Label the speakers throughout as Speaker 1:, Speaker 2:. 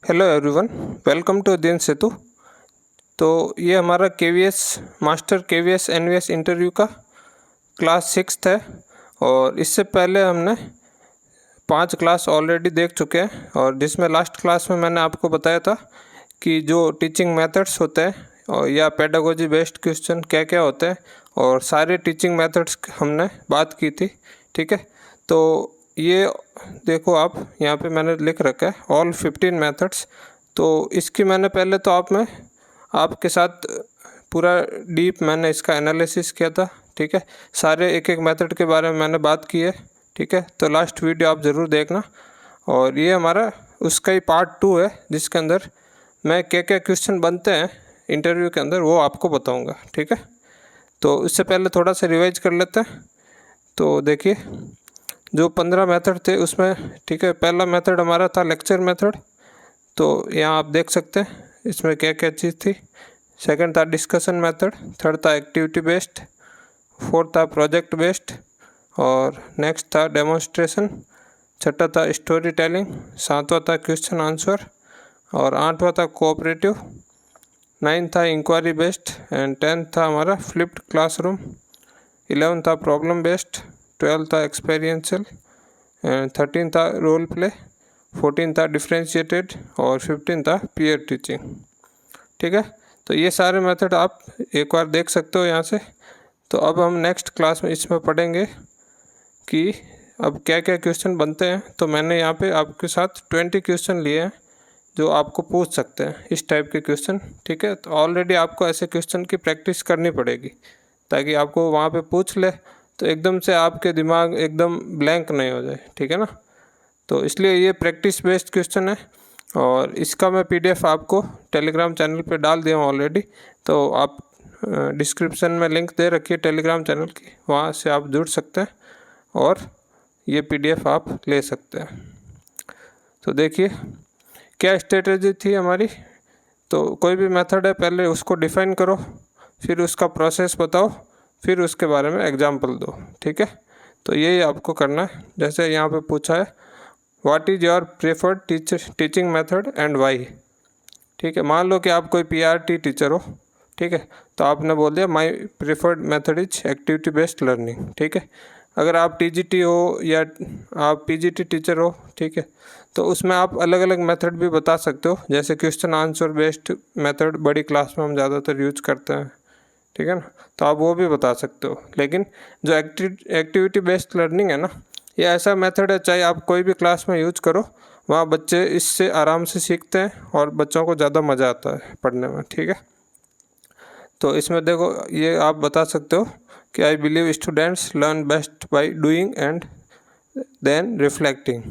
Speaker 1: Hello everyone, welcome to अध्ययन सेतु। तो ये हमारा KVS master KVS NVS interview का क्लास 6 है और इससे पहले हमने 5 क्लास ऑलरेडी देख चुके हैं और जिसमें लास्ट क्लास में मैंने आपको बताया था कि जो टीचिंग मेथड्स होते हैं और या पेडागोजी बेस्ड क्वेश्चन क्या क्या होते हैं और सारे टीचिंग मेथड्स हमने बात की थी। ठीक है, तो ये देखो आप यहाँ पे मैंने लिख रखा है ऑल 15 मेथड्स। तो इसकी मैंने पहले तो आपके साथ पूरा डीप मैंने इसका एनालिसिस किया था। ठीक है, सारे एक एक मेथड के बारे में मैंने बात की है। ठीक है, तो लास्ट वीडियो आप ज़रूर देखना। और ये हमारा उसका ही पार्ट 2 है जिसके अंदर मैं क्या क्या क्वेश्चन बनते हैं इंटरव्यू के अंदर वो आपको बताऊँगा। ठीक है, तो इससे पहले थोड़ा सा रिवाइज कर लेते हैं। तो देखिए, जो 15 मेथड थे उसमें, ठीक है, पहला मेथड हमारा था लेक्चर मेथड। तो यहाँ आप देख सकते हैं इसमें क्या क्या चीज़ थी। सेकंड था डिस्कशन मेथड, थर्ड था एक्टिविटी बेस्ड, फोर्थ था प्रोजेक्ट बेस्ड और नेक्स्ट था डेमोन्स्ट्रेशन, छठा था स्टोरी टेलिंग, सातवां था क्वेश्चन आंसर और आठवां था कोऑपरेटिव, 9 था इंक्वायरी बेस्ड एंड 10 था हमारा फ्लिप्ड क्लासरूम, 11 था प्रॉब्लम बेस्ड, 12 था एक्सपीरियंशियल, 13 था रोल प्ले, 14 था डिफ्रेंशिएटेड और 15 था पीयर टीचिंग। ठीक है, तो ये सारे मेथड आप एक बार देख सकते हो यहाँ से। तो अब हम नेक्स्ट क्लास में इसमें पढ़ेंगे कि अब क्या क्या क्वेश्चन बनते हैं। तो मैंने यहाँ पे आपके साथ 20 क्वेश्चन लिए हैं जो आपको पूछ सकते हैं, इस टाइप के क्वेश्चन। ठीक है, तो ऑलरेडी आपको ऐसे क्वेश्चन की प्रैक्टिस करनी पड़ेगी ताकि आपको वहाँ पे पूछ ले तो एकदम से आपके दिमाग एकदम ब्लैंक नहीं हो जाए। ठीक है ना, तो इसलिए ये प्रैक्टिस बेस्ड क्वेश्चन है और इसका मैं PDF आपको टेलीग्राम चैनल पे डाल दिया हूँ ऑलरेडी। तो आप डिस्क्रिप्शन में लिंक दे रखी है टेलीग्राम चैनल की, वहाँ से आप जुड़ सकते हैं और ये PDF आप ले सकते हैं। तो देखिए क्या स्ट्रेटजी थी हमारी। तो कोई भी मेथड है पहले उसको डिफ़ाइन करो, फिर उसका प्रोसेस बताओ, फिर उसके बारे में एग्जाम्पल दो। ठीक है, तो यही आपको करना है। जैसे यहाँ पे पूछा है what is your preferred teaching method and why. ठीक है, मान लो कि आप कोई PRT टीचर हो। ठीक है, तो आपने बोल दिया my preferred method is activity based learning. ठीक है, अगर आप TGT हो या आप PGT टीचर हो, ठीक है, तो उसमें आप अलग अलग मेथड भी बता सकते हो। जैसे क्वेश्चन आंसर बेस्ड मेथड बड़ी क्लास में हम ज़्यादातर यूज करते हैं। ठीक है ना, तो आप वो भी बता सकते हो। लेकिन जो एक्टिविटी बेस्ड लर्निंग है ना, ये ऐसा मेथड है चाहे आप कोई भी क्लास में यूज करो, वहाँ बच्चे इससे आराम से सीखते हैं और बच्चों को ज़्यादा मज़ा आता है पढ़ने में। ठीक है, तो इसमें देखो ये आप बता सकते हो कि I believe students learn best by doing and then reflecting.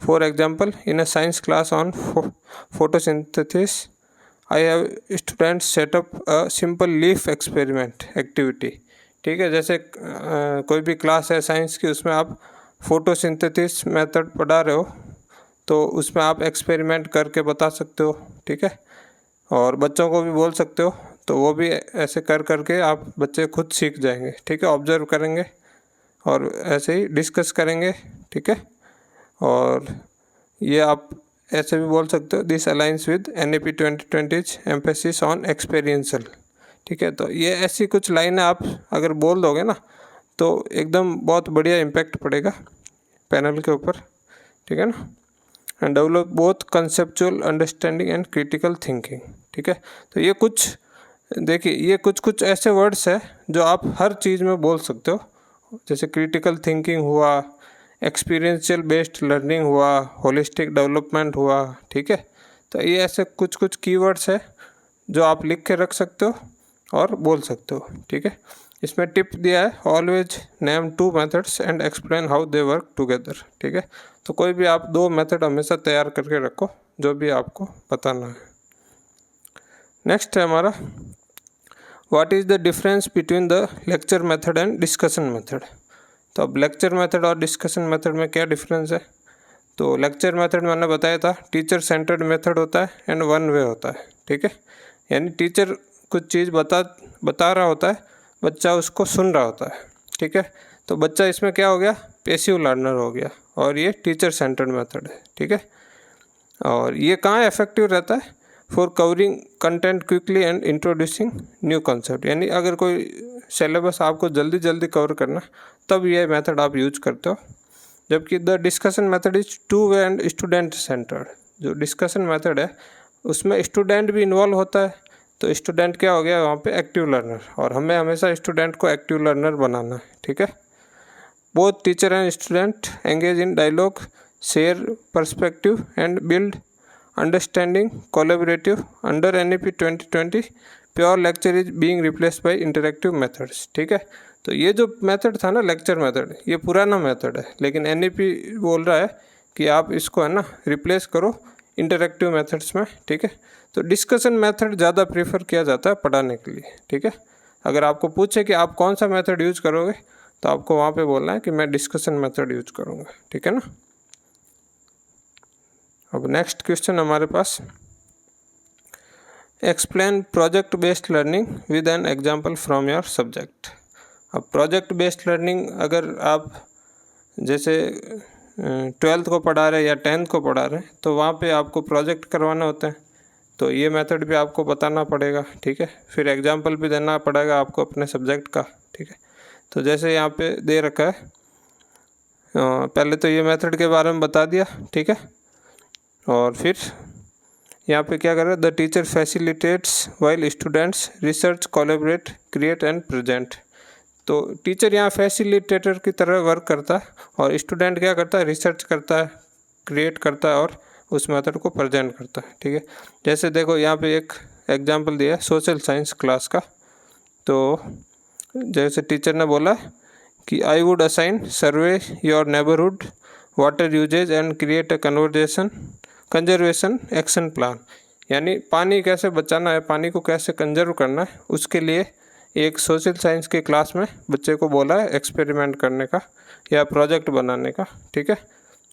Speaker 1: For example, in a science class on photosynthesis I have students set up a simple leaf experiment activity। ठीक है, जैसे कोई भी क्लास है साइंस की, उसमें आप फोटोसिंथेसिस मेथड पढ़ा रहे हो तो उसमें आप एक्सपेरिमेंट करके बता सकते हो। ठीक है, और बच्चों को भी बोल सकते हो, तो वो भी ऐसे कर करके आप बच्चे खुद सीख जाएंगे। ठीक है, ऑब्जर्व करेंगे और ऐसे ही डिस्कस करेंगे। ठीक है, और ये आप ऐसे भी बोल सकते हो this aligns with NAP 2020 emphasis on experiential. ठीक है, तो ये ऐसी कुछ लाइनें आप अगर बोल दोगे ना तो एकदम बहुत बढ़िया इम्पैक्ट पड़ेगा पैनल के ऊपर। ठीक है ना, and develop both conceptual understanding and critical thinking. ठीक है, तो ये कुछ देखिए, ये कुछ ऐसे वर्ड्स है जो आप हर चीज़ में बोल सकते हो। जैसे क्रिटिकल थिंकिंग हुआ, एक्सपीरियंशियल बेस्ड लर्निंग हुआ, होलिस्टिक डेवलपमेंट हुआ। ठीक है, तो ये ऐसे कुछ कीवर्ड्स है जो आप लिख के रख सकते हो और बोल सकते हो। ठीक है, इसमें टिप दिया है always name 2 methods and explain how they work together. ठीक है, तो कोई भी आप 2 मेथड हमेशा तैयार करके रखो जो भी आपको बताना है। नेक्स्ट है हमारा what is the difference between the lecture method and discussion method. तो अब लेक्चर मेथड और डिस्कशन मेथड में क्या डिफरेंस है। तो लेक्चर मेथड मैंने बताया था टीचर सेंटर्ड मेथड होता है एंड वन वे होता है। ठीक है, यानी टीचर कुछ चीज़ बता रहा होता है, बच्चा उसको सुन रहा होता है। ठीक है, तो बच्चा इसमें क्या हो गया, पैसिव लर्नर हो गया और ये टीचर सेंटर्ड मेथड है। ठीक है, और ये कहाँ इफेक्टिव रहता है? For covering content quickly and introducing new concept. यानी अगर कोई सिलेबस आपको जल्दी जल्दी कवर करना है तब ये मेथड आप यूज करते हो। जबकि the discussion method is two way and student centred. जो डिस्कशन मेथड है उसमें स्टूडेंट भी इन्वॉल्व होता है, तो स्टूडेंट क्या हो गया वहाँ पे? एक्टिव लर्नर, और हमें हमेशा स्टूडेंट को एक्टिव लर्नर बनाना है, ठीक है। Both teacher and student engage in dialogue, share perspective and build understanding collaborative. Under NEP 2020 pure lecture is being replaced by interactive methods, ठीक है। तो ये जो मेथड था ना, लेक्चर मेथड, ये पुराना मेथड है, लेकिन NEP बोल रहा है कि आप इसको है ना रिप्लेस करो इंटरेक्टिव मेथड्स में, ठीक है। तो डिस्कशन मेथड ज़्यादा प्रेफर किया जाता है पढ़ाने के लिए, ठीक है। अगर आपको पूछे कि आप कौन सा मेथड यूज करोगे तो आपको वहाँ पे बोलना है कि मैं डिस्कशन मेथड यूज करूँगा, ठीक है ना। अब नेक्स्ट क्वेश्चन हमारे पास, explain project based learning with an example from your subject. अब प्रोजेक्ट बेस्ड लर्निंग अगर आप जैसे 12th को पढ़ा रहे हैं या 10th को पढ़ा रहे हैं तो वहाँ पे आपको प्रोजेक्ट करवाना होता है, तो ये मेथड भी आपको बताना पड़ेगा, ठीक है। फिर एग्जाम्पल भी देना पड़ेगा आपको अपने सब्जेक्ट का, ठीक है। तो जैसे यहाँ पे दे रखा है, पहले तो ये मेथड के बारे में बता दिया, ठीक है। और फिर यहाँ पे क्या कर रहा है? The teacher facilitates while students research collaborate create and present. तो टीचर यहाँ फैसिलिटेटर की तरह वर्क करता है और स्टूडेंट क्या करता है? रिसर्च करता है, क्रिएट करता है और उस मेथड को प्रेजेंट करता है, ठीक है। जैसे देखो यहाँ पे एक एग्जांपल दिया है सोशल साइंस क्लास का। तो जैसे टीचर ने बोला कि I would assign survey your neighbourhood water usages and create a conservation action plan. यानी पानी कैसे बचाना है, पानी को कैसे कंजर्व करना है, उसके लिए एक सोशल साइंस की क्लास में बच्चे को बोला है एक्सपेरिमेंट करने का या प्रोजेक्ट बनाने का, ठीक है,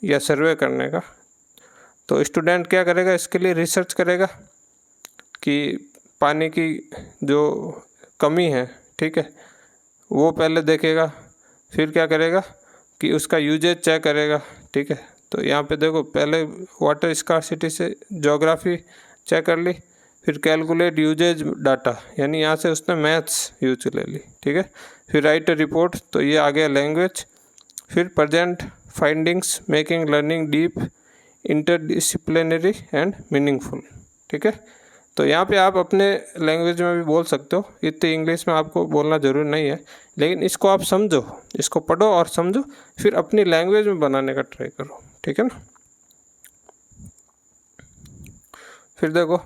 Speaker 1: या सर्वे करने का। तो स्टूडेंट क्या करेगा? इसके लिए रिसर्च करेगा कि पानी की जो कमी है, ठीक है, वो पहले देखेगा। फिर क्या करेगा कि उसका यूजेज चेक करेगा, ठीक है। तो यहाँ पे देखो, पहले वाटर स्कार्सिटी से ज्योग्राफी चेक कर ली, फिर कैलकुलेट यूजेज डाटा, यानी यहाँ से उसने मैथ्स यूज ले ली, ठीक है। फिर राइट अ रिपोर्ट, तो ये आ गया लैंग्वेज। फिर present findings making learning deep interdisciplinary and meaningful, ठीक है। तो यहाँ पे आप अपने लैंग्वेज में भी बोल सकते हो, इतने इंग्लिश में आपको बोलना ज़रूरी नहीं है, लेकिन इसको आप समझो, इसको पढ़ो और समझो, फिर अपनी लैंग्वेज में बनाने का ट्राई करो, ठीक है ना। फिर देखो,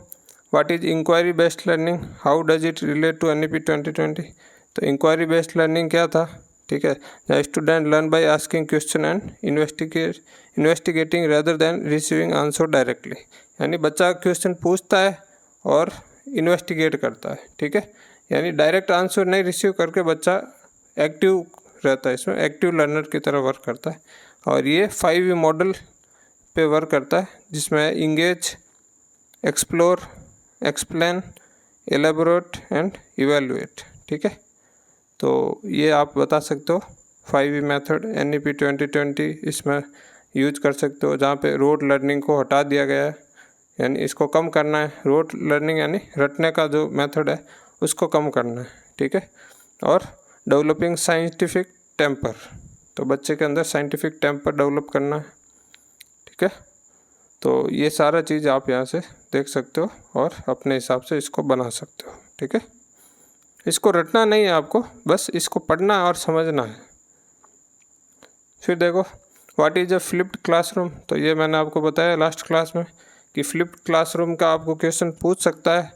Speaker 1: what is inquiry based learning, how does it relate to NEP 2020। तो इंक्वायरी बेस्ड लर्निंग क्या था, ठीक है, the student learn by asking question and investigating rather than receiving answer directly. यानी बच्चा क्वेश्चन पूछता है और इन्वेस्टिगेट करता है, ठीक है। यानी डायरेक्ट आंसर नहीं रिसीव करके बच्चा एक्टिव रहता है, इसमें एक्टिव लर्नर की तरह वर्क करता है। और ये 5V मॉडल पे वर्क करता है, जिसमें engage, explore, explain, elaborate and evaluate, ठीक है। तो ये आप बता सकते हो 5V मेथड NEP 2020 इसमें यूज कर सकते हो, जहाँ पे रोड लर्निंग को हटा दिया गया है, यानी इसको कम करना है। रोड लर्निंग यानी रटने का जो मेथड है उसको कम करना है, ठीक है। और डेवलपिंग साइंटिफिक टेम्पर, तो बच्चे के अंदर साइंटिफिक टेम्पर डेवलप करना है, ठीक है। तो ये सारा चीज़ आप यहाँ से देख सकते हो और अपने हिसाब से इसको बना सकते हो, ठीक है। इसको रटना नहीं है आपको, बस इसको पढ़ना और समझना है। फिर देखो, what is a flipped classroom. तो ये मैंने आपको बताया लास्ट क्लास में कि फ्लिप्ड क्लासरूम का आपको क्वेश्चन पूछ सकता है।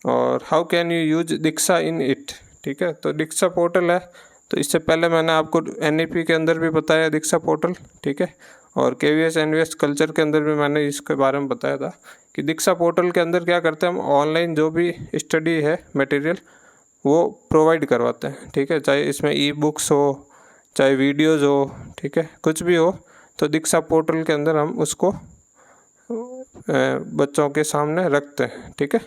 Speaker 1: और how can you use Diksha in it, ठीक है। तो दीक्षा पोर्टल है, तो इससे पहले मैंने आपको NEP के अंदर भी बताया दीक्षा पोर्टल, ठीक है। और KVS NVS कल्चर के अंदर भी मैंने इसके बारे में बताया था कि दीक्षा पोर्टल के अंदर क्या करते हैं हम, ऑनलाइन जो भी स्टडी है मटेरियल वो प्रोवाइड करवाते हैं, ठीक है। चाहे इसमें ई-बुक्स हो, चाहे वीडियोज़ हो, ठीक है, कुछ भी हो, तो दीक्षा पोर्टल के अंदर हम उसको बच्चों के सामने रखते हैं, ठीक है।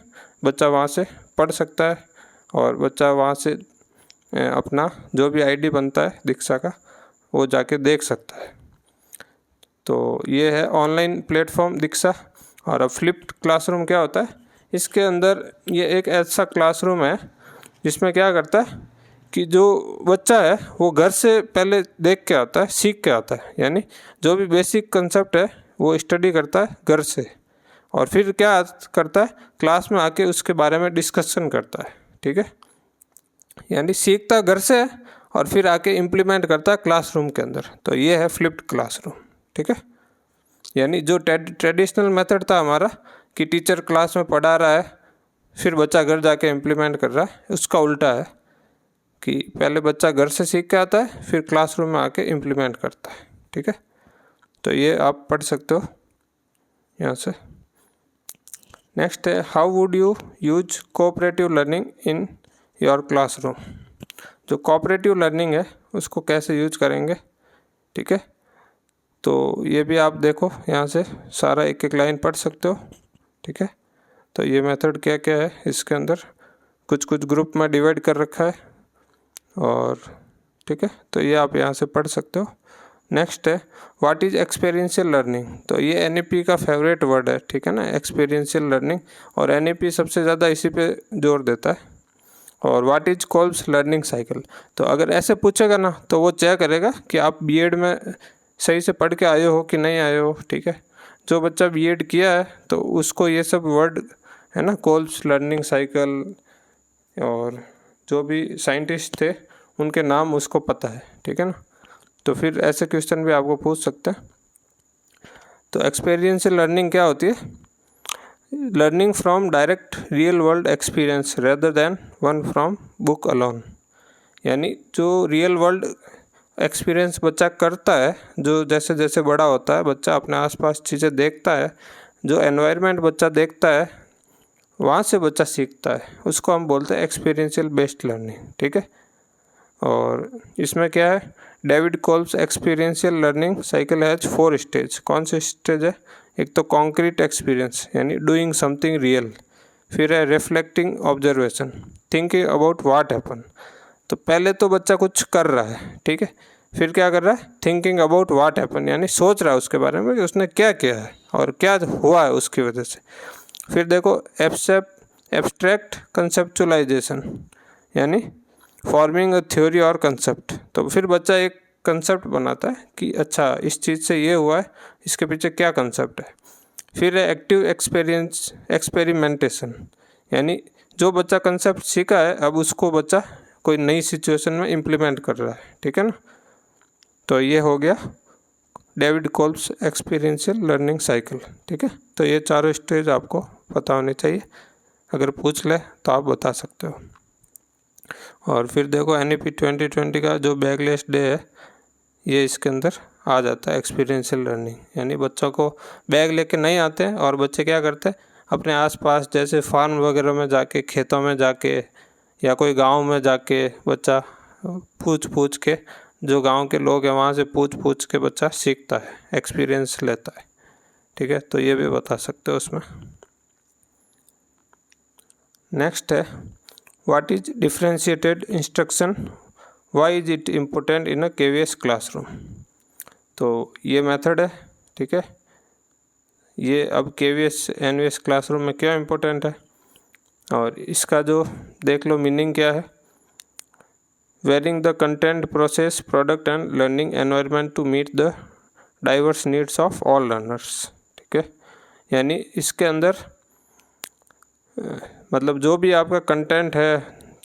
Speaker 1: बच्चा वहाँ से पढ़ सकता है और बच्चा वहाँ से अपना जो भी ID बनता है दीक्षा का वो जाके देख सकता है। तो ये है ऑनलाइन प्लेटफॉर्म दीक्षा। और अब फ्लिप्ड क्लासरूम क्या होता है, इसके अंदर ये एक ऐसा क्लासरूम है जिसमें क्या करता है कि जो बच्चा है वो घर से पहले देख के आता है, सीख के आता है, यानी जो भी बेसिक कंसेप्ट है वो स्टडी करता है घर से, और फिर क्या करता है क्लास में आके उसके बारे में डिस्कशन करता है। ठीक है, यानी सीखता घर से है और फिर आके इम्प्लीमेंट करता है क्लासरूम के अंदर। तो ये है फ्लिप्ड क्लासरूम। ठीक है, यानी जो ट्रेडिशनल मेथड था हमारा कि टीचर क्लास में पढ़ा रहा है फिर बच्चा घर जाके इम्प्लीमेंट कर रहा है, उसका उल्टा है कि पहले बच्चा घर से सीख के आता है फिर क्लासरूम में आके इम्प्लीमेंट करता है। ठीक है, तो ये आप पढ़ सकते हो यहाँ से। नेक्स्ट है, how would you use cooperative learning in your classroom. जो कोऑपरेटिव लर्निंग है उसको कैसे यूज करेंगे। ठीक है, तो ये भी आप देखो यहाँ से सारा एक एक लाइन पढ़ सकते हो। ठीक है, तो ये मेथड क्या क्या है, इसके अंदर कुछ कुछ ग्रुप में डिवाइड कर रखा है और ठीक है, तो ये आप यहाँ से पढ़ सकते हो। नेक्स्ट है, व्हाट इज़ एक्सपीरियंशियल लर्निंग। तो ये NEP का फेवरेट वर्ड है। ठीक है ना, एक्सपीरियंशियल लर्निंग, और NEP सबसे ज़्यादा इसी पे जोर देता है। और what is Kolbe's learning cycle. तो अगर ऐसे पूछेगा ना तो वो चेक करेगा कि आप B.Ed में सही से पढ़ के आए हो कि नहीं आए हो। ठीक है, जो बच्चा B.Ed किया है तो उसको ये सब वर्ड है ना, कोल्ब्स लर्निंग साइकिल और जो भी साइंटिस्ट थे उनके नाम उसको पता है। ठीक है ना, तो फिर ऐसे क्वेश्चन भी आपको पूछ सकते हैं। तो एक्सपीरियंशियल लर्निंग क्या होती है, learning from direct real world experience rather than one from book alone. यानी जो रियल वर्ल्ड एक्सपीरियंस बच्चा करता है, जो जैसे जैसे बड़ा होता है बच्चा अपने आसपास चीज़ें देखता है, जो एनवायरनमेंट बच्चा देखता है वहाँ से बच्चा सीखता है, उसको हम बोलते हैं एक्सपीरियंशियल बेस्ड लर्निंग। ठीक है, और इसमें क्या है, David Kolbe's experiential learning cycle has 4 stage. कौन से स्टेज है, एक तो कॉन्क्रीट एक्सपीरियंस यानी डूइंग समथिंग रियल, फिर है reflecting observation, thinking about what happen. तो पहले तो बच्चा कुछ कर रहा है, ठीक है, फिर क्या कर रहा है, थिंकिंग अबाउट व्हाट हैपन, यानी सोच रहा है उसके बारे में कि उसने क्या किया है और क्या हुआ है उसकी वजह से। फिर देखो एब्स्ट्रैक्ट कंसेप्चुलाइजेशन, यानी फॉर्मिंग अ थ्योरी और कंसेप्ट। तो फिर बच्चा एक कंसेप्ट बनाता है कि अच्छा इस चीज़ से ये हुआ है, इसके पीछे क्या कंसेप्ट है। फिर है एक्टिव एक्सपेरिमेंटेशन, यानी जो बच्चा कंसेप्ट सीखा है अब उसको बच्चा कोई नई सिचुएशन में इम्प्लीमेंट कर रहा है। ठीक है ना, तो ये हो गया David Kolbe's experiential learning cycle. ठीक है, तो ये चारों स्टेज आपको पता होने चाहिए, अगर पूछ ले तो आप बता सकते हो। और फिर देखो NEP 2020 का जो बैकलेस डे है ये इसके अंदर आ जाता है एक्सपीरियंशियल लर्निंग, यानी बच्चों को बैग लेके नहीं आते हैं और बच्चे क्या करते हैं अपने आसपास जैसे फार्म वगैरह में जाके, खेतों में जाके या कोई गांव में जाके बच्चा पूछ के, जो गांव के लोग हैं वहाँ से पूछ के बच्चा सीखता है, एक्सपीरियंस लेता है। ठीक है, तो ये भी बता सकते हो उसमें। नेक्स्ट है, what is differentiated instruction, why is it important in a KVS classroom. तो ये मेथड है। ठीक है, ये अब KVS NVS क्लासरूम में क्यों इम्पोर्टेंट है और इसका जो देख लो मीनिंग क्या है, varying the content process product and learning environment to meet the diverse needs of all learners. ठीक है, यानी इसके अंदर मतलब जो भी आपका कंटेंट है,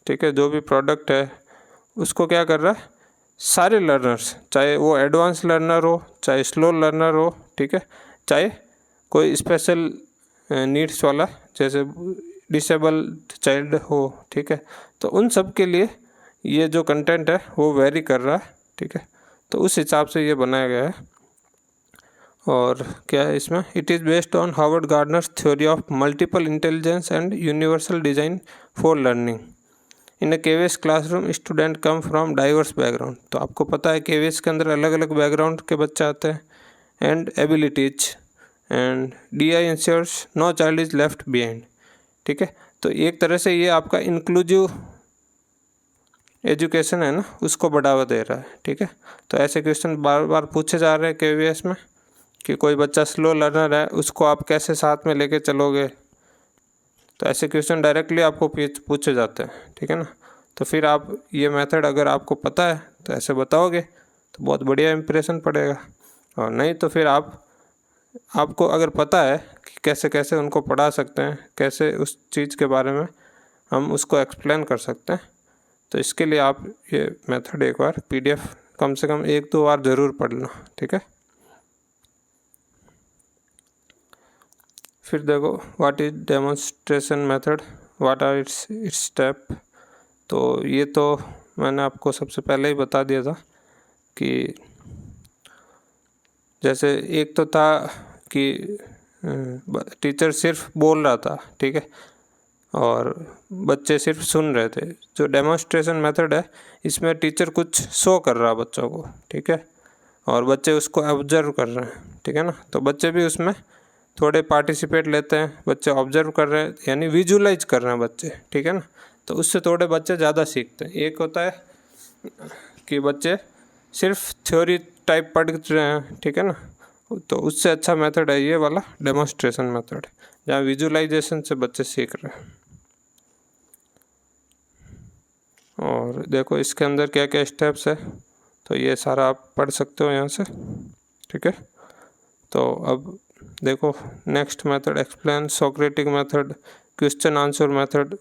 Speaker 1: ठीक है, जो भी प्रोडक्ट है उसको क्या कर रहा है, सारे लर्नर्स, चाहे वो एडवांस लर्नर हो चाहे स्लो लर्नर हो, ठीक है, चाहे कोई स्पेशल नीड्स वाला जैसे डिसेबल चाइल्ड हो, ठीक है, तो उन सब के लिए ये जो कंटेंट है वो वेरी कर रहा है। ठीक है, तो उस हिसाब से ये बनाया गया है। और क्या है इसमें, it is based on Harvard Gardner's theory of multiple intelligence and universal design for learning. In a KVS classroom student come from diverse background. तो आपको पता है KVS के अंदर अलग अलग बैकग्राउंड के बच्चे आते हैं, and abilities, and DI ensures no child is left behind. ठीक है, तो एक तरह से ये आपका इंक्लूसिव एजुकेशन है ना, उसको बढ़ावा दे रहा है। ठीक है, तो ऐसे क्वेश्चन बार बार पूछे जा रहे हैं KVS में कि कोई बच्चा स्लो लर्नर है, उसको आप कैसे साथ में लेके चलोगे। तो ऐसे क्वेश्चन डायरेक्टली आपको पूछे जाते हैं, ठीक है ना। तो फिर आप ये मेथड अगर आपको पता है तो ऐसे बताओगे तो बहुत बढ़िया इंप्रेशन पड़ेगा, और नहीं तो फिर आपको अगर पता है कि कैसे कैसे उनको पढ़ा सकते हैं, कैसे उस चीज़ के बारे में हम उसको एक्सप्लेन कर सकते हैं, तो इसके लिए आप ये मेथड एक बार PDF कम से कम 1-2 बार ज़रूर पढ़ना, ठीक है। फिर देखो what is demonstration method, what are its step. तो ये तो मैंने आपको सबसे पहले ही बता दिया था कि जैसे एक तो था कि टीचर सिर्फ बोल रहा था, ठीक है, और बच्चे सिर्फ सुन रहे थे। जो डेमोन्स्ट्रेशन मेथड है इसमें टीचर कुछ शो कर रहा है बच्चों को, ठीक है, और बच्चे उसको ऑब्जर्व कर रहे हैं, ठीक है ना। तो बच्चे भी उसमें थोड़े पार्टिसिपेट लेते हैं, बच्चे ऑब्जर्व कर रहे हैं यानी विजुलाइज कर रहे हैं बच्चे, ठीक है ना। तो उससे थोड़े बच्चे ज़्यादा सीखते हैं। एक होता है कि बच्चे सिर्फ थ्योरी टाइप पढ़ रहे हैं, ठीक है ना, तो उससे अच्छा मेथड है ये वाला डेमोन्स्ट्रेशन मेथड, जहाँ विजुलाइजेशन से बच्चे सीख रहे हैं। और देखो इसके अंदर क्या क्या स्टेप्स है, तो ये सारा आप पढ़ सकते हो यहाँ से, ठीक है। तो अब देखो next method, explain Socratic method, question answer method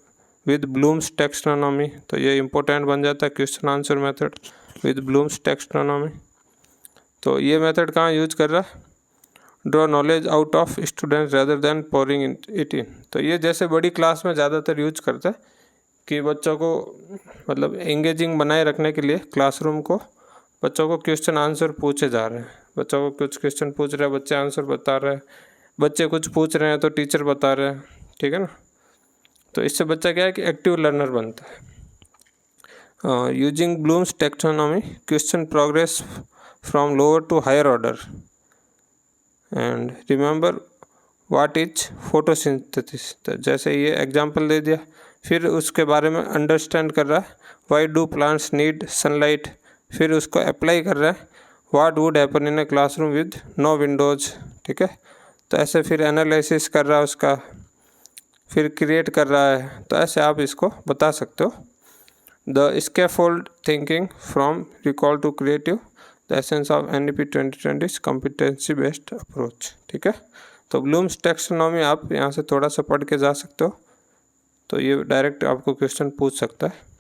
Speaker 1: with Bloom's taxonomy. तो ये इम्पोर्टेंट बन जाता है question answer method with Bloom's taxonomy. तो ये मेथड कहाँ यूज कर रहा है, draw knowledge out of students rather than pouring it in. तो ये जैसे बड़ी क्लास में ज़्यादातर यूज करते हैं कि बच्चों को मतलब एंगेजिंग बनाए रखने के लिए क्लासरूम को बच्चों को क्वेश्चन आंसर पूछे जा रहे हैं, बच्चों को कुछ क्वेश्चन पूछ रहे हैं, बच्चे आंसर बता रहे हैं, बच्चे कुछ पूछ रहे हैं तो टीचर बता रहे हैं, ठीक है ना। तो इससे बच्चा क्या है कि एक्टिव लर्नर बनता है। Using Bloom's taxonomy question progress from lower to higher order and remember what is photosynthesis. तो जैसे ये एग्जांपल दे दिया, फिर उसके बारे में अंडरस्टैंड कर रहा है, why do plants need sunlight, फिर उसको अप्लाई कर रहा है, what would happen in a classroom with no windows, ठीक है। तो ऐसे फिर एनालिसिस कर रहा है उसका, फिर क्रिएट कर रहा है। तो ऐसे आप इसको बता सकते हो। The scaffold thinking from recall to creative, the essence of NEP 2020 competency based approach, ठीक है। तो ब्लूम्स टैक्सोनॉमी आप यहाँ से थोड़ा सा पढ़ के जा सकते हो, तो ये डायरेक्ट आपको क्वेश्चन पूछ सकता है।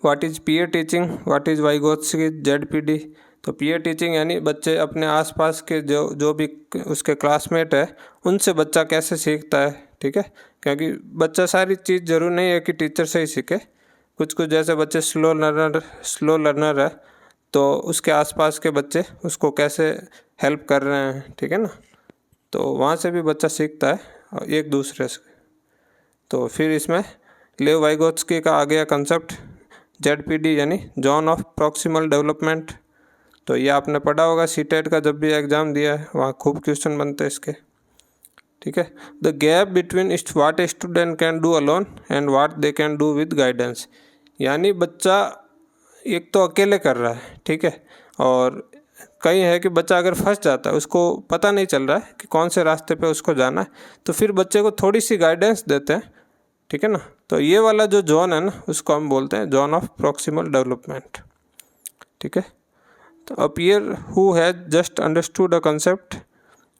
Speaker 1: What is peer teaching, what is Vygotsky ZPD। तो पीयर टीचिंग यानी बच्चे अपने आसपास के जो भी उसके क्लासमेट है उनसे बच्चा कैसे सीखता है, ठीक है। क्योंकि बच्चा सारी चीज़ ज़रूर नहीं है कि टीचर से ही सीखे, कुछ जैसे बच्चे स्लो लर्नर है तो उसके आसपास के बच्चे उसको कैसे हेल्प कर रहे हैं, ठीक है ना। तो वहाँ से भी बच्चा सीखता है और एक दूसरे से। तो फिर इसमें लेव वाइगोत्स्की का आ गया कंसेप्ट ZPD यानी जोन ऑफ प्रॉक्सिमल डेवलपमेंट। तो ये आपने पढ़ा होगा CTET का जब भी एग्ज़ाम दिया है, वहाँ खूब क्वेश्चन बनते हैं इसके, ठीक है। The gap between what a student can do alone and what they can do with guidance. यानी बच्चा एक तो अकेले कर रहा है, ठीक है, और कई है कि बच्चा अगर फंस जाता है, उसको पता नहीं चल रहा है कि कौन से रास्ते पे उसको जाना है, तो फिर बच्चे को थोड़ी सी गाइडेंस देते हैं, ठीक है ना। तो ये वाला जो जोन है ना, उसको हम बोलते हैं जोन ऑफ प्रॉक्सिमल डेवलपमेंट, ठीक है। तो a peer who has just understood a concept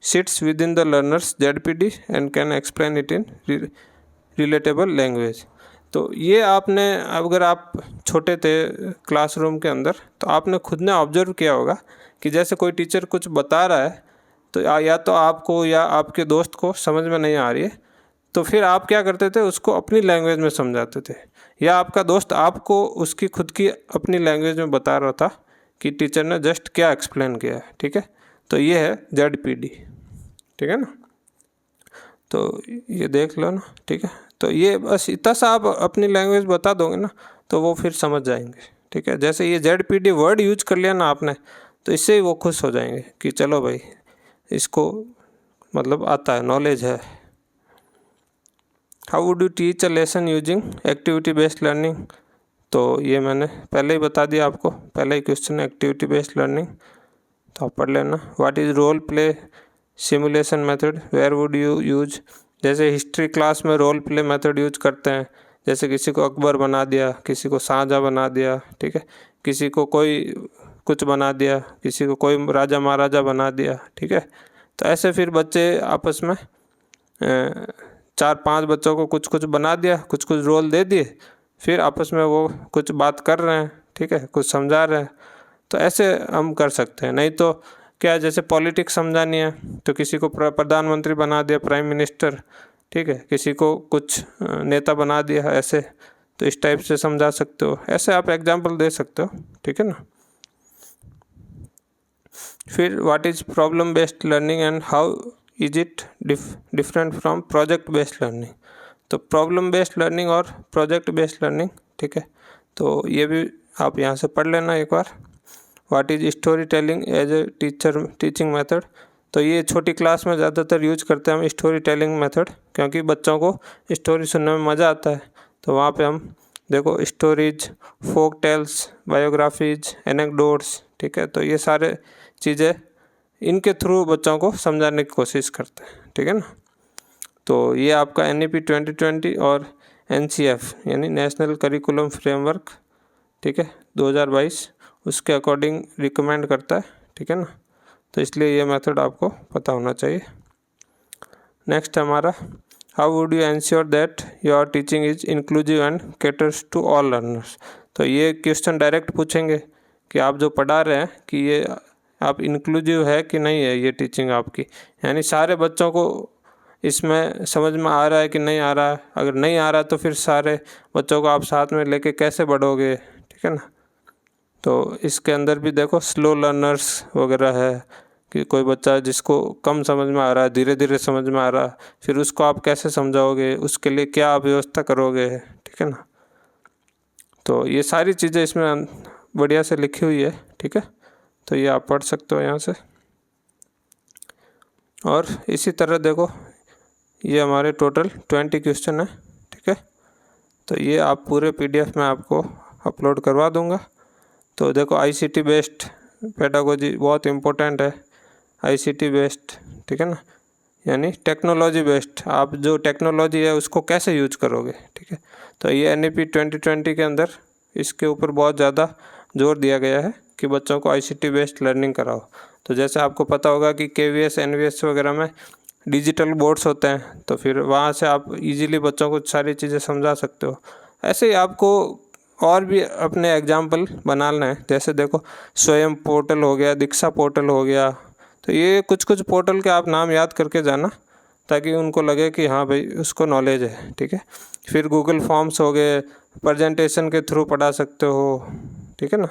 Speaker 1: sits within the learners ZPD and can explain it in relatable language. तो ये आपने, अगर आप छोटे थे क्लासरूम के अंदर, तो आपने खुद ने ऑब्जर्व किया होगा कि जैसे कोई टीचर कुछ बता रहा है तो या तो आपको या आपके दोस्त को समझ में नहीं आ रही है, तो फिर आप क्या करते थे, उसको अपनी लैंग्वेज में समझाते थे, या आपका दोस्त आपको उसकी खुद की अपनी लैंग्वेज में बता रहा था कि टीचर ने जस्ट क्या एक्सप्लेन किया है, ठीक है। तो ये है ZPD, ठीक है ना। तो ये देख लो ना, ठीक है। तो ये बस इतना सा आप अपनी लैंग्वेज बता दोगे ना तो वो फिर समझ जाएंगे, ठीक है। जैसे ये ZPD वर्ड यूज कर लिया ना आपने, तो इससे ही वो खुश हो जाएंगे कि चलो भाई इसको मतलब आता है, नॉलेज है। How would you teach a lesson using activity based learning. तो ये मैंने पहले ही बता दिया आपको, पहले ही क्वेश्चन एक्टिविटी बेस्ड लर्निंग। तो आप पढ़ लेना। What is role play simulation method, where would you use. जैसे हिस्ट्री क्लास में रोल प्ले मेथड यूज करते हैं, जैसे किसी को अकबर बना दिया, किसी को शाहजहाँ बना दिया, ठीक है, किसी को कोई कुछ बना दिया, किसी को कोई राजा महाराजा बना दिया, ठीक है। तो ऐसे फिर बच्चे आपस में 4-5 बच्चों को कुछ कुछ बना दिया, कुछ कुछ रोल दे दिए, फिर आपस में वो कुछ बात कर रहे हैं, ठीक है, कुछ समझा रहे हैं। तो ऐसे हम कर सकते हैं। नहीं तो क्या, जैसे पॉलिटिक्स समझानी है तो किसी को प्रधानमंत्री बना दिया, प्राइम मिनिस्टर, ठीक है, किसी को कुछ नेता बना दिया, ऐसे तो इस टाइप से समझा सकते हो। ऐसे आप एग्जाम्पल दे सकते हो, ठीक है ना। फिर what is problem based learning and how is it different from project based learning. तो प्रॉब्लम बेस्ड लर्निंग और प्रोजेक्ट बेस्ड लर्निंग, ठीक है, तो ये भी आप यहाँ से पढ़ लेना एक बार। What is story telling as a teaching method. तो ये छोटी क्लास में ज़्यादातर यूज करते हैं हम स्टोरी टेलिंग मेथड, क्योंकि बच्चों को स्टोरी सुनने में मज़ा आता है। तो वहाँ पे हम देखो stories, folk tales, biographies, anecdotes, ठीक है, तो ये सारे चीज़ें इनके थ्रू बच्चों को समझाने की कोशिश करते हैं, ठीक है ना। तो ये आपका NEP 2020 और NCF यानी नेशनल करिकुलम फ्रेमवर्क, ठीक है, 2022 उसके अकॉर्डिंग रिकमेंड करता है, ठीक है ना। तो इसलिए ये मेथड आपको पता होना चाहिए। नेक्स्ट हमारा, how would you ensure that your teaching is inclusive and caters to all learners. तो ये क्वेश्चन डायरेक्ट पूछेंगे कि आप जो पढ़ा रहे हैं कि ये आप इंक्लूसिव है कि नहीं है ये टीचिंग आपकी, यानी सारे बच्चों को इसमें समझ में आ रहा है कि नहीं आ रहा है। अगर नहीं आ रहा तो फिर सारे बच्चों को आप साथ में लेके कैसे बढ़ोगे, ठीक है ना। तो इसके अंदर भी देखो स्लो लर्नर्स वगैरह है कि कोई बच्चा जिसको कम समझ में आ रहा है, धीरे धीरे समझ में आ रहा है, फिर उसको आप कैसे समझाओगे, उसके लिए क्या आप व्यवस्था करोगे, ठीक है ना। तो ये सारी चीज़ें इसमें बढ़िया से लिखी हुई है, ठीक है, तो ये आप पढ़ सकते हो यहाँ से। और इसी तरह देखो ये हमारे टोटल 20 क्वेश्चन है, ठीक है, तो ये आप पूरे PDF में आपको अपलोड करवा दूँगा। तो देखो ICT बेस्ड पेडागोजी बहुत इम्पोर्टेंट है, ICT बेस्ड, ठीक है ना, यानी टेक्नोलॉजी बेस्ड, आप जो टेक्नोलॉजी है उसको कैसे यूज करोगे, ठीक है। तो ये NEP 2020 के अंदर इसके ऊपर बहुत ज़्यादा जोर दिया गया है कि बच्चों को ICT बेस्ड लर्निंग कराओ। तो जैसे आपको पता होगा कि KVS NVS वगैरह में डिजिटल बोर्ड्स होते हैं, तो फिर वहाँ से आप इजीली बच्चों को सारी चीज़ें समझा सकते हो। ऐसे ही आपको और भी अपने एग्जाम्पल बनाना है। जैसे देखो स्वयं पोर्टल हो गया, दीक्षा पोर्टल हो गया, तो ये कुछ कुछ पोर्टल के आप नाम याद करके जाना ताकि उनको लगे कि हाँ भाई उसको नॉलेज है, ठीक है। फिर गूगल फॉर्म्स हो गए, प्रेजेंटेशन के थ्रू पढ़ा सकते हो, ठीक है ना।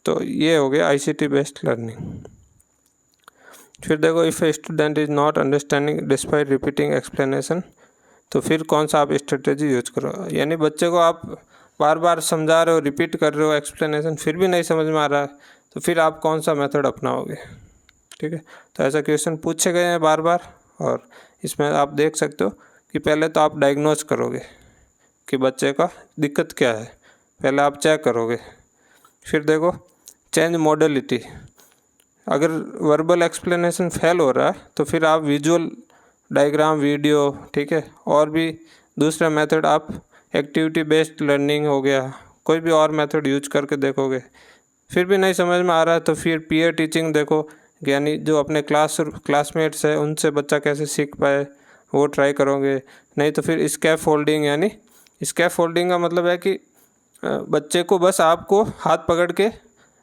Speaker 1: तो ये हो गया ICT बेस्ड लर्निंग। फिर देखो if a student is not understanding despite repeating explanation, तो फिर कौन सा आप स्ट्रेटेजी यूज करो। यानी बच्चे को आप बार बार समझा रहे हो, रिपीट कर रहे हो एक्सप्लेनेशन, फिर भी नहीं समझ में आ रहा है, तो फिर आप कौन सा मेथड अपनाओगे, ठीक है। तो ऐसा क्वेश्चन पूछे गए हैं बार बार, और इसमें आप देख सकते हो कि पहले तो आप डायग्नोज करोगे कि बच्चे का दिक्कत क्या है, पहले आप चेक करोगे। फिर देखो चेंज मॉडलिटी, अगर वर्बल एक्सप्लेनेशन फेल हो रहा है तो फिर आप विजुअल डायग्राम, वीडियो, ठीक है, और भी दूसरा मेथड आप एक्टिविटी बेस्ड लर्निंग हो गया, कोई भी और मेथड यूज करके देखोगे। फिर भी नहीं समझ में आ रहा है तो फिर पीयर टीचिंग देखो, यानी जो अपने क्लासमेट्स है उनसे बच्चा कैसे सीख पाए वो ट्राई करोगे। नहीं तो फिर स्कैफोल्डिंग, यानी स्कैफोल्डिंग का मतलब है कि बच्चे को बस आपको हाथ पकड़ के,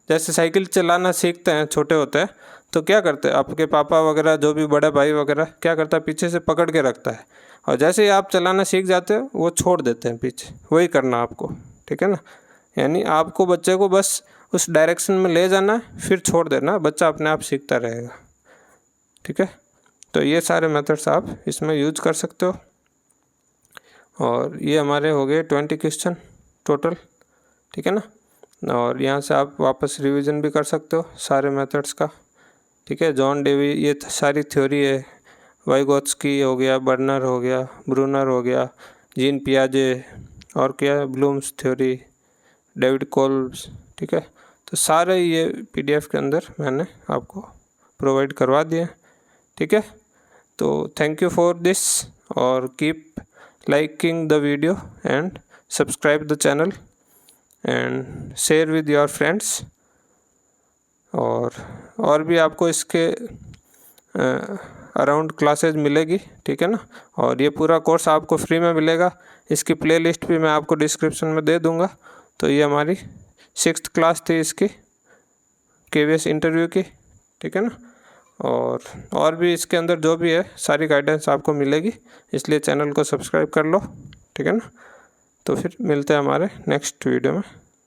Speaker 1: जैसे साइकिल चलाना सीखते हैं छोटे होते हैं तो क्या करते हैं आपके पापा वगैरह, जो भी बड़ा भाई वगैरह क्या करता है, पीछे से पकड़ के रखता है, और जैसे ही आप चलाना सीख जाते हो वो छोड़ देते हैं पीछे। वही करना आपको, ठीक है ना। यानी आपको बच्चे को बस उस डायरेक्शन में ले जाना है, फिर छोड़ देना, बच्चा अपने आप सीखता रहेगा, ठीक है। तो ये सारे मेथड्स आप इसमें यूज कर सकते हो। और ये हमारे हो गए 20 क्वेश्चन टोटल, ठीक है ना। और यहाँ से आप वापस रिवीजन भी कर सकते हो सारे मेथड्स का, ठीक है। जॉन डेवी, ये सारी थ्योरी है, वाइगोत्स्की हो गया, बर्नर हो गया, ब्रूनर हो गया, जीन पियाजे, और क्या है, ब्लूम्स थ्योरी, डेविड कोल्ब्स, ठीक है। तो सारे ये PDF के अंदर मैंने आपको प्रोवाइड करवा दिए, ठीक है। तो थैंक यू फॉर दिस, और keep liking the video and subscribe the channel and share with your friends. और भी आपको इसके अराउंड क्लासेज मिलेगी, ठीक है ना। और ये पूरा कोर्स आपको फ्री में मिलेगा। इसकी प्लेलिस्ट भी मैं आपको डिस्क्रिप्शन में दे दूंगा। तो ये हमारी 6th क्लास थी इसकी KVS इंटरव्यू की, ठीक है ना। और भी इसके अंदर जो भी है सारी गाइडेंस आपको मिलेगी, इसलिए चैनल को सब्सक्राइब कर लो, ठीक है ना। तो फिर मिलते हैं हमारे नेक्स्ट वीडियो में।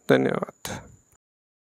Speaker 1: धन्यवाद।